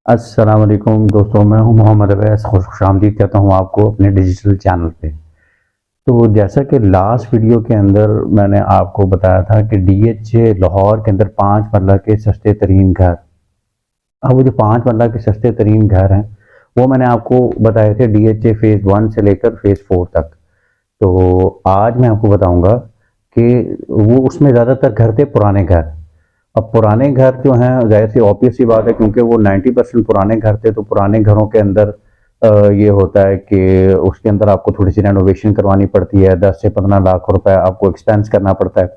अस्सलाम वालेकुम दोस्तों, मैं हूं मोहम्मद अवैस। खुशामदीद कहता हूं आपको अपने डिजिटल चैनल पे। तो जैसा कि लास्ट वीडियो के अंदर मैंने आपको बताया था कि डीएचए लाहौर के अंदर 5 मरला के सस्ते तरीन घर। अब वो जो 5 मरला के सस्ते तरीन घर हैं वो मैंने आपको बताए थे डीएचए फेज़ 1 से लेकर फेज़ 4 तक। तो आज मैं आपको बताऊंगा कि वो उसमें ज़्यादातर घर थे पुराने घर। अब पुराने घर जो हैं ज़ाहिर सी ऑब्वियस सी बात है, क्योंकि वो 90% पुराने घर थे, तो पुराने घरों के अंदर ये होता है कि उसके अंदर आपको थोड़ी सी रेनोवेशन करवानी पड़ती है। 10 से 15 लाख रुपए आपको एक्सपेंस करना पड़ता है।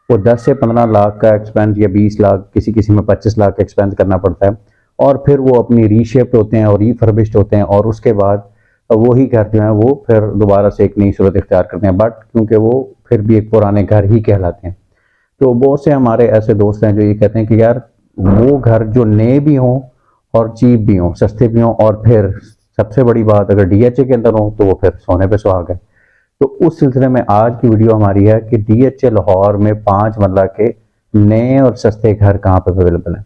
वो 10 से 15 लाख का एक्सपेंस या 20 लाख, किसी किसी में 25 लाख का एक्सपेंस करना पड़ता है। और फिर वो अपनी रीशेप्ड होते हैं और रिफर्बिश्ड होते हैं, और उसके बाद वही घर जो है वो फिर दोबारा से एक नई सूरत इख्तियार करते हैं, बट क्योंकि वो फिर भी एक पुराने घर ही कहलाते हैं। तो बहुत से हमारे ऐसे दोस्त हैं जो ये कहते हैं कि यार वो घर जो नए भी हों और चीप भी हों, सस्ते भी हों, और फिर सबसे बड़ी बात अगर डीएचए के अंदर हो तो वो फिर सोने पे सुहागा है। तो उस सिलसिले में आज की वीडियो हमारी है कि डीएचए लाहौर में 5 मरला के नए और सस्ते घर कहाँ पे अवेलेबल हैं।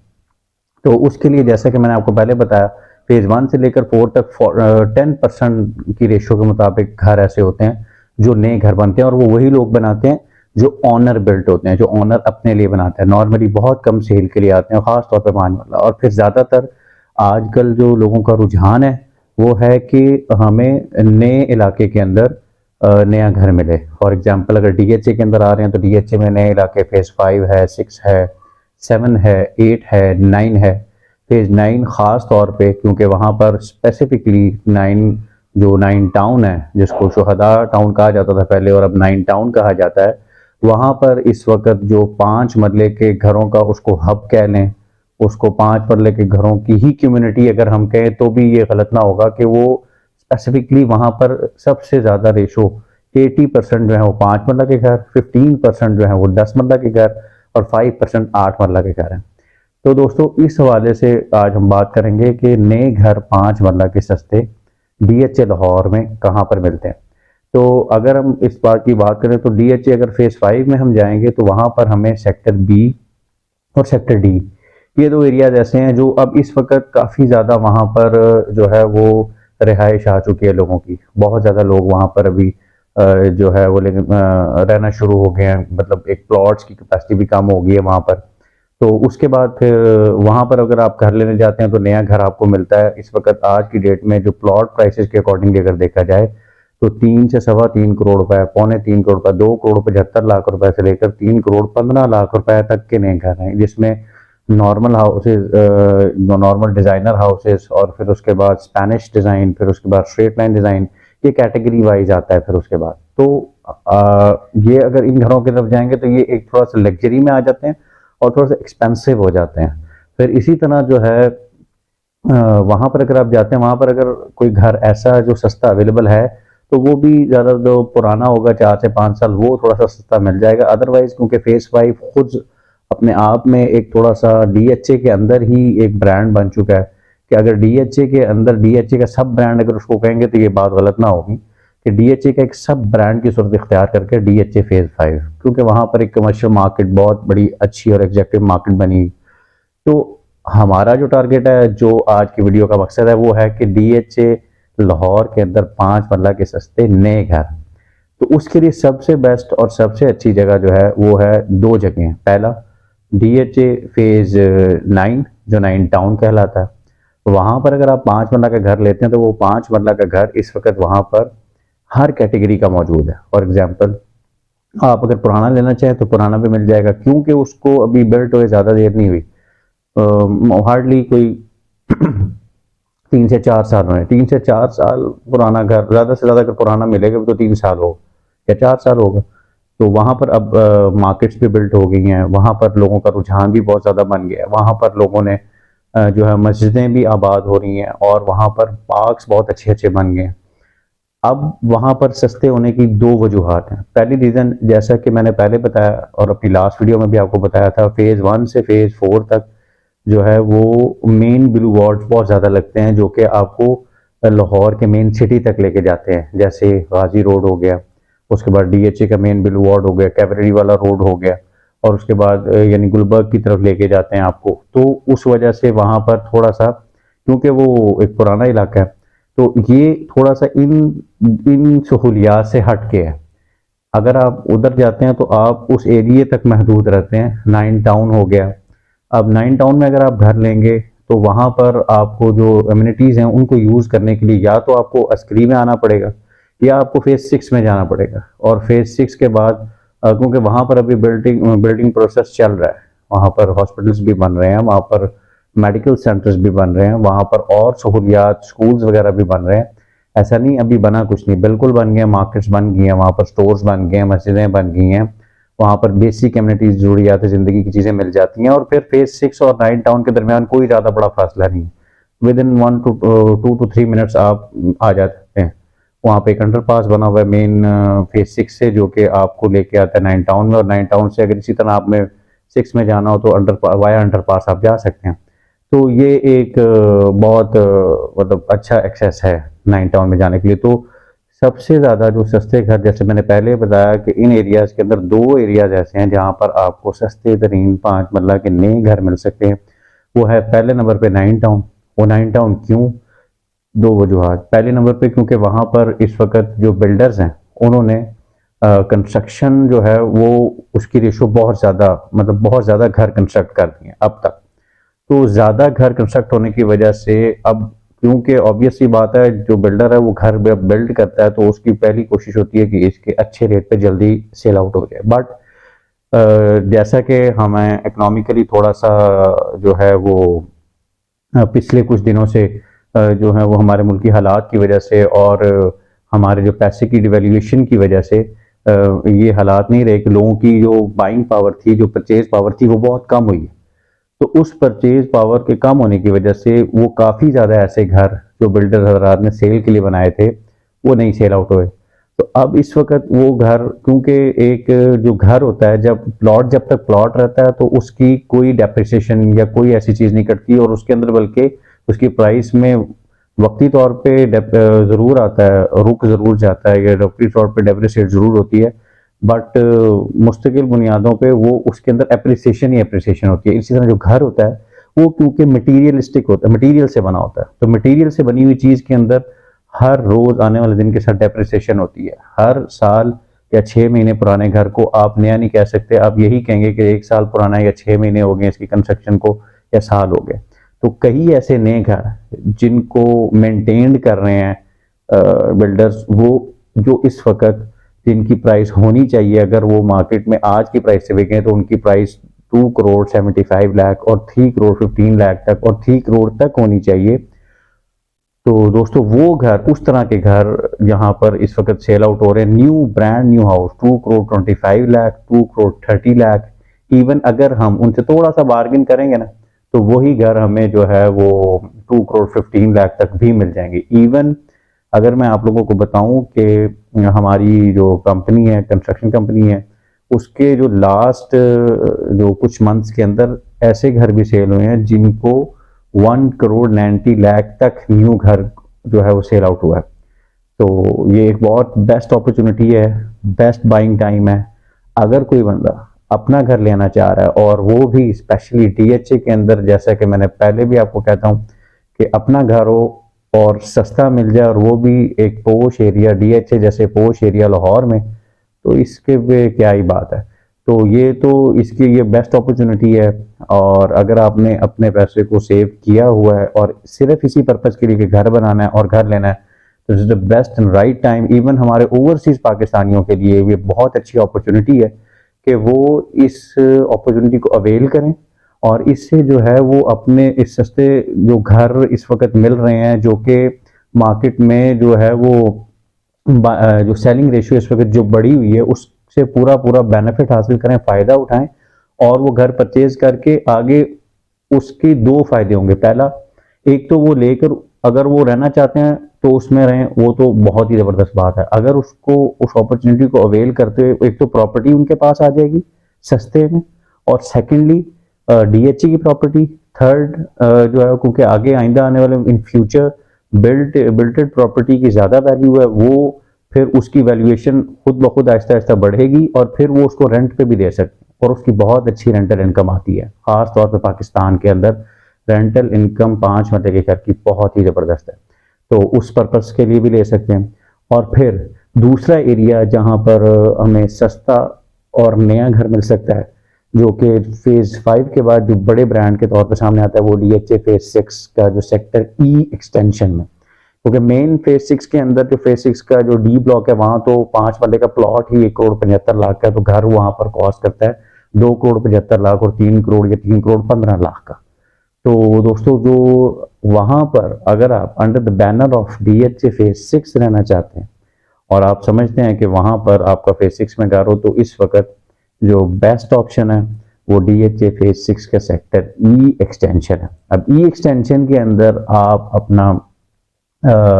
तो उसके लिए जैसा कि मैंने आपको पहले बताया, फेज 1 से लेकर 4 तक 10% की रेशो के मुताबिक घर ऐसे होते हैं जो नए घर बनते हैं, और वो वही लोग बनाते हैं जो ऑनर बिल्ट होते हैं, जो ऑनर अपने लिए बनाते हैं। नॉर्मली बहुत कम सेल के लिए आते हैं, खास तौर पे 5 मरला। और फिर ज़्यादातर आजकल जो लोगों का रुझान है वो है कि हमें नए इलाके के अंदर नया घर मिले। फॉर एग्जांपल अगर डीएचए के अंदर आ रहे हैं तो डीएचए में नए इलाके फेज 5 है, 6 है, 7 है, 8 है, 9 है। फेज 9 खास तौर पे क्योंकि वहाँ पर स्पेसिफिकली 9 जो 9 टाउन है, जिसको शोहदा टाउन कहा जाता था पहले और अब 9 टाउन कहा जाता है, वहाँ पर इस वक्त जो 5 मरले के घरों का उसको हब कह लें, उसको 5 मरले के घरों की ही कम्युनिटी अगर हम कहें तो भी ये गलत ना होगा कि वो स्पेसिफिकली वहाँ पर सबसे ज़्यादा रेशो 80% जो है वो 5 मरला के घर, 15% जो है वो 10 मरला के घर, और 5% 8 मरला के घर हैं। तो दोस्तों इस हवाले से आज हम बात करेंगे कि नए घर 5 मरला के सस्ते डीएचए लाहौर में कहाँ पर मिलते हैं। तो अगर हम इस बात की बात करें तो डीएचए अगर फेज 5 में हम जाएंगे तो वहाँ पर हमें सेक्टर बी और सेक्टर डी, ये दो एरियाज ऐसे हैं जो अब इस वक्त काफ़ी ज़्यादा वहाँ पर जो है वो रिहाइश आ चुकी है लोगों की। बहुत ज़्यादा लोग वहाँ पर अभी जो है वो लेकिन रहना शुरू हो गए हैं, मतलब एक प्लॉट्स की कैपेसिटी भी कम हो गई है वहाँ पर। तो उसके बाद फिर वहाँ पर अगर आप घर लेने जाते हैं तो नया घर आपको मिलता है इस वक्त आज की डेट में जो प्लॉट प्राइसेस के अकॉर्डिंगली अगर देखा जाए तो 3 से सवा 3 करोड़ रुपए, पौने 3 करोड़ रुपए, 2 करोड़ 75 लाख रुपए से लेकर 3 करोड़ 15 लाख रुपए तक के नए घर हैं, जिसमें normal houses, normal designer houses, और फिर उसके बाद स्पेनिश डिज़ाइन, फिर उसके बाद स्ट्रेट लाइन डिज़ाइन, ये कैटेगरी वाइज आता है। फिर उसके बाद तो ये अगर इन घरों की तरफ जाएंगे तो ये एक थोड़ा सा लग्जरी में आ जाते हैं और थोड़ा सा एक्सपेंसिव हो जाते हैं। फिर इसी तरह जो है वहाँ पर अगर आप जाते हैं, वहाँ पर अगर कोई घर ऐसा जो सस्ता अवेलेबल है तो वो भी ज़्यादा जो पुराना होगा 4 से 5 साल, वो थोड़ा सा सस्ता मिल जाएगा। अदरवाइज क्योंकि फेज 5 खुद अपने आप में एक थोड़ा सा डीएचए के अंदर ही एक ब्रांड बन चुका है कि अगर डीएचए के अंदर डीएचए का सब ब्रांड अगर उसको कहेंगे तो ये बात गलत ना होगी कि डीएचए का एक सब ब्रांड की सूरत इख्तियार करके डीएचए फेज 5, क्योंकि वहाँ पर एक कमर्शियल मार्केट बहुत बड़ी अच्छी और एग्जैक्टिव मार्केट बनी। तो हमारा जो टारगेट है, जो आज की वीडियो का मकसद है, वो है कि डीएचए लाहौर के अंदर 5 मरला के सस्ते नए घर। तो उसके लिए सबसे बेस्ट और सबसे अच्छी जगह जो है वो है दो जगह। पहला डीएचए फेज 9 जो 9 टाउन कहलाता है, वहाँ पर अगर आप 5 मरला का घर लेते हैं तो वो 5 मरला का घर इस वक्त वहाँ पर हर कैटेगरी का मौजूद है। फॉर एग्जाम्पल आप अगर पुराना लेना चाहें तो पुराना भी मिल जाएगा, क्योंकि उसको अभी बिल्ट हुए ज़्यादा देर नहीं हुई, हार्डली कोई 3 से 4 साल हुए। 3 से 4 साल पुराना घर, ज़्यादा से ज़्यादा अगर पुराना मिलेगा तो 3 साल हो या 4 साल होगा। तो वहाँ पर अब मार्केट्स भी बिल्ट हो गई हैं, वहाँ पर लोगों का रुझान भी बहुत ज़्यादा बन गया है, वहाँ पर लोगों ने जो है मस्जिदें भी आबाद हो रही हैं, और वहाँ पर पार्क्स बहुत अच्छे अच्छे बन गए हैं। अब वहाँ पर सस्ते होने की दो वजूहात हैं। पहली रीज़न, जैसा कि मैंने पहले बताया और अपनी लास्ट वीडियो में भी आपको बताया था, फेज़ 1 से फेज़ 4 तक जो है वो मेन ब्लू वार्ड्स बहुत ज़्यादा लगते हैं, जो कि आपको लाहौर के मेन सिटी तक लेके जाते हैं। जैसे गाजी रोड हो गया, उसके बाद डीएचए का मेन ब्लू वार्ड हो गया, कैवलरी वाला रोड हो गया, और उसके बाद यानी गुलबर्ग की तरफ लेके जाते हैं आपको। तो उस वजह से वहाँ पर थोड़ा सा क्योंकि वो एक पुराना इलाका है। तो ये थोड़ा सा इन इन सहूलियात से हट के है। अगर आप उधर जाते हैं तो आप उस एरिए तक महदूद रहते हैं। नाइन टाउन हो गया। अब नाइन टाउन में अगर आप घर लेंगे तो वहाँ पर आपको जो एमिनिटीज़ हैं उनको यूज़ करने के लिए या तो आपको अस्करी में आना पड़ेगा या आपको फेज़ 6 में जाना पड़ेगा। और फेज़ 6 के बाद क्योंकि वहाँ पर अभी बिल्डिंग प्रोसेस चल रहा है, वहाँ पर हॉस्पिटल्स भी बन रहे हैं, वहाँ पर मेडिकल सेंटर्स भी बन रहे हैं, वहाँ पर और सहूलियात स्कूल्स वगैरह भी बन रहे हैं। ऐसा नहीं अभी बना कुछ नहीं, बिल्कुल बन गए, मार्केट्स बन गई हैं, वहाँ पर स्टोर्स बन गए हैं, मस्जिदें बन गई हैं, वहाँ पर बेसिक एमिनिटीज ज़रूरियात ज़िंदगी की चीज़ें मिल जाती हैं। और फिर फेज़ 6 और नाइन टाउन के दरमियान कोई ज़्यादा बड़ा फासला नहीं, with in 1 to 2 to 3 minutes आप आ जाते हैं। वहाँ पे एक अंडर पास बना हुआ है मेन फेज़ 6 से, जो कि आपको लेके आता है नाइन टाउन में, और नाइन टाउन से अगर इसी तरह आप में 6 में जाना हो तो वाया अंडर पास आप जा सकते हैं। तो ये एक बहुत मतलब अच्छा एक्सेस है नाइन टाउन में जाने के लिए। तो सबसे ज़्यादा जो सस्ते घर, जैसे मैंने पहले बताया कि इन एरियाज़ के अंदर दो एरियाज़ ऐसे हैं जहाँ पर आपको सस्ते तरीन 5 मरला के नए घर मिल सकते हैं। वो है पहले नंबर पे नाइन टाउन। वो नाइन टाउन क्यों? दो वजूहात। पहले नंबर पे क्योंकि वहाँ पर इस वक्त जो बिल्डर्स हैं उन्होंने कंस्ट्रक्शन जो है वो उसकी रेशो बहुत ज़्यादा, मतलब बहुत ज़्यादा घर कंस्ट्रक्ट कर दिए हैं अब तक। तो ज़्यादा घर कंस्ट्रक्ट होने की वजह से अब, क्योंकि ऑब्वियस सी बात है, जो बिल्डर है वो घर बिल्ड करता है तो उसकी पहली कोशिश होती है कि इसके अच्छे रेट पे जल्दी सेल आउट हो जाए। बट जैसा कि हमें इकोनॉमिकली थोड़ा सा जो है वो पिछले कुछ दिनों से जो है वो हमारे मुल्क की हालात की वजह से और हमारे जो पैसे की डिवेल्यूएशन की वजह से ये हालात नहीं रहे कि लोगों की जो बाइंग पावर थी, जो परचेज पावर थी, वो बहुत कम हुई। तो उस परचेज पावर के कम होने की वजह से वो काफ़ी ज़्यादा ऐसे घर जो बिल्डर हजरात ने सेल के लिए बनाए थे वो नहीं सेल आउट हुए। तो अब इस वक्त वो घर, क्योंकि एक जो घर होता है, जब तक प्लॉट रहता है तो उसकी कोई डेप्रिसिएशन या कोई ऐसी चीज़ नहीं कटती, और उसके अंदर बल्कि उसकी प्राइस में वक्ती तौर पे ज़रूर आता है, रुक ज़रूर जाता है, या वक्ती तौर पे डेप्रिसिएट ज़रूर होती है, बट मुस्तकिल बुनियादों पे वो उसके अंदर एप्रिसिएशन ही एप्रिसिएशन होती है। इसी तरह जो घर होता है वो क्योंकि मटीरियलिस्टिक होता है, मटीरियल से बना होता है, तो मटीरियल से बनी हुई चीज़ के अंदर हर रोज़ आने वाले दिन के साथ डेप्रिसिएशन होती है। हर साल या 6 महीने पुराने घर को आप नया नहीं कह सकते, आप यही कहेंगे कि 1 साल पुराना है या 6 महीने हो गए इसकी कंस्ट्रक्शन को या साल हो गए। तो कई ऐसे नए घर जिनको मेंटेन कर रहे हैं बिल्डर्स, वो जो इस वक्त जिनकी प्राइस होनी चाहिए, अगर वो मार्केट में आज की प्राइस से बिकें तो उनकी प्राइस 2 करोड़ 75 लाख और 3 करोड़ 15 लाख तक और 3 करोड़ तक होनी चाहिए। तो दोस्तों वो घर, उस तरह के घर यहाँ पर इस वक्त सेल आउट हो रहे हैं। New brand new house 2 crore 25 lakh, 2 crore 30 lakh. Even अगर हम उनसे थोड़ा सा बार्गिन करेंगे ना तो वही घर हमें जो है वो 2 करोड़ 15 लाख तक भी मिल जाएंगे। इवन अगर मैं आप लोगों को बताऊं कि हमारी जो कंपनी है, कंस्ट्रक्शन कंपनी है, उसके जो लास्ट जो कुछ मंथ्स के अंदर ऐसे घर भी सेल हुए हैं जिनको 1 करोड़ 90 लाख तक न्यू घर जो है वो सेल आउट हुआ है। तो ये एक बहुत बेस्ट अपॉर्चुनिटी है, बेस्ट बाइंग टाइम है। अगर कोई बंदा अपना घर लेना चाह रहा है और वो भी स्पेशली डीएचए के अंदर, जैसा कि मैंने पहले भी आपको कहता हूँ कि अपना घर हो और सस्ता मिल जाए और वो भी एक पोश एरिया, डीएचए जैसे पोश एरिया लाहौर में, तो इसके पे क्या ही बात है। तो इसकी ये बेस्ट अपॉर्चुनिटी है। और अगर आपने अपने पैसे को सेव किया हुआ है और सिर्फ इसी पर्पज़ के लिए कि घर बनाना है और घर लेना है, तो is the best and right time. Even हमारे ओवरसीज पाकिस्तानियों के लिए ये बहुत अच्छी अपॉर्चुनिटी है कि वो इस अपॉर्चुनिटी को अवेल करें और इससे जो है वो अपने इस सस्ते जो घर इस वक्त मिल रहे हैं, जो कि मार्केट में जो है वो जो सेलिंग रेशियो इस वक्त जो बढ़ी हुई है, उससे पूरा पूरा बेनिफिट हासिल करें, फ़ायदा उठाएं और वो घर परचेज करके आगे उसके दो फायदे होंगे। पहला, एक तो वो लेकर अगर वो रहना चाहते हैं तो उसमें रहें, वो तो बहुत ही ज़बरदस्त बात है। अगर उसको उस अपॉर्चुनिटी को अवेल करते हुए एक तो प्रॉपर्टी उनके पास आ जाएगी सस्ते में, और सेकेंडली डीएचए की प्रॉपर्टी, थर्ड जो है क्योंकि आगे आइंदा आने वाले इन फ्यूचर बिल्टेड प्रॉपर्टी की ज़्यादा वैल्यू है, वो फिर उसकी वैल्यूएशन खुद ब खुद आहिस्ता आहिस्ता बढ़ेगी और फिर वो उसको रेंट पे भी दे सकते हैं और उसकी बहुत अच्छी रेंटल इनकम आती है, ख़ास तौर पे पाकिस्तान के अंदर रेंटल इनकम 5 मरले के घर की बहुत ही ज़बरदस्त है, तो उस पर्पज़ के लिए भी ले सकते हैं। और फिर दूसरा एरिया जहाँ पर हमें सस्ता और नया घर मिल सकता है, जो कि फेज़ 5 के बाद जो बड़े ब्रांड के तौर पर सामने आता है, वो DHA फेज़ 6 का जो सेक्टर ई एक्सटेंशन में, क्योंकि मेन फेज़ 6 के अंदर जो फेज़ 6 का जो डी ब्लॉक है, वहाँ तो 5 मरले का प्लॉट ही 1,75,00,000 का, तो घर वहाँ पर कॉस्ट करता है 2,75,00,000 और 3 करोड़ या 3,15,00,000 का। तो दोस्तों, जो वहाँ पर अगर आप under the banner of DHA phase 6 रहना चाहते हैं और आप समझते हैं कि वहाँ पर आपका फेज़ 6 में घर हो, तो इस वक्त जो बेस्ट ऑप्शन है वो DHA फेज़ 6 का सेक्टर ई एक्सटेंशन है। अब ई एक्सटेंशन के अंदर आप अपना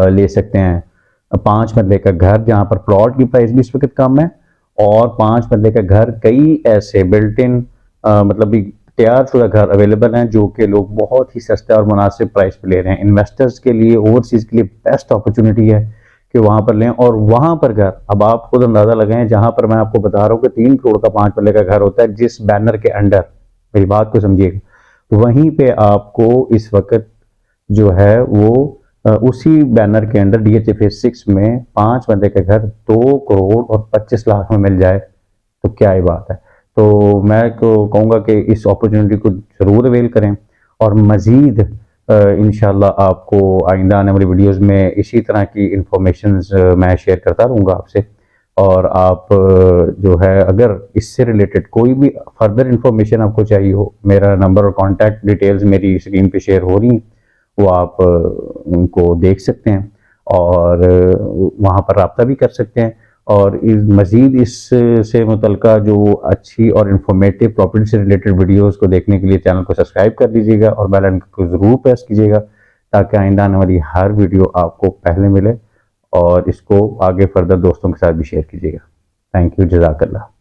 ले सकते हैं 5 मरले का घर, जहाँ पर प्लॉट की प्राइस भी इस वक्त कम है, और 5 मरले का घर कई ऐसे बिल्ट इन मतलब भी तैयार शुदा घर अवेलेबल हैं जो कि लोग बहुत ही सस्ता और मुनासिब प्राइस पे ले रहे हैं। इन्वेस्टर्स के लिए, ओवरसीज़ के लिए बेस्ट अपॉर्चुनिटी है कि वहाँ पर लें। और वहाँ पर घर, अब आप खुद अंदाज़ा लगाएं, जहाँ पर मैं आपको बता रहा हूँ कि 3 करोड़ का 5 मरले का घर होता है, जिस बैनर के अंडर, मेरी बात को समझिएगा, वहीं पे आपको इस वक्त जो है वो उसी बैनर के अंडर DHA फेज़ 6 में 5 मरले का घर 2 करोड़ और 25 लाख में मिल जाए, तो क्या ही बात है। तो मैं तो कहूँगा कि इस अपॉर्चुनिटी को ज़रूर अवेल करें, और मज़ीद इंशाल्लाह आपको आइंदा आने वाली वीडियोज़ में इसी तरह की इंफॉर्मेशंस मैं शेयर करता रहूँगा आपसे। और आप जो है, अगर इससे रिलेटेड कोई भी फर्दर इंफॉर्मेशन आपको चाहिए हो, मेरा नंबर और कॉन्टैक्ट डिटेल्स मेरी स्क्रीन पे शेयर हो रही हैं, वो आप उनको देख सकते हैं और वहाँ पर राब्ता भी कर सकते हैं। और मज़ीद इससे मुतल्लिका जो अच्छी और इन्फॉर्मेटिव प्रॉपर्टी से रिलेटेड वीडियोज़ को देखने के लिए चैनल को सब्सक्राइब कर लीजिएगा और बेल आइकन को ज़रूर प्रेस कीजिएगा, ताकि आइंदा आने वाली हर वीडियो आपको पहले मिले, और इसको आगे फर्दर दोस्तों के साथ भी शेयर कीजिएगा। थैंक यू, जज़ाकल्लाह।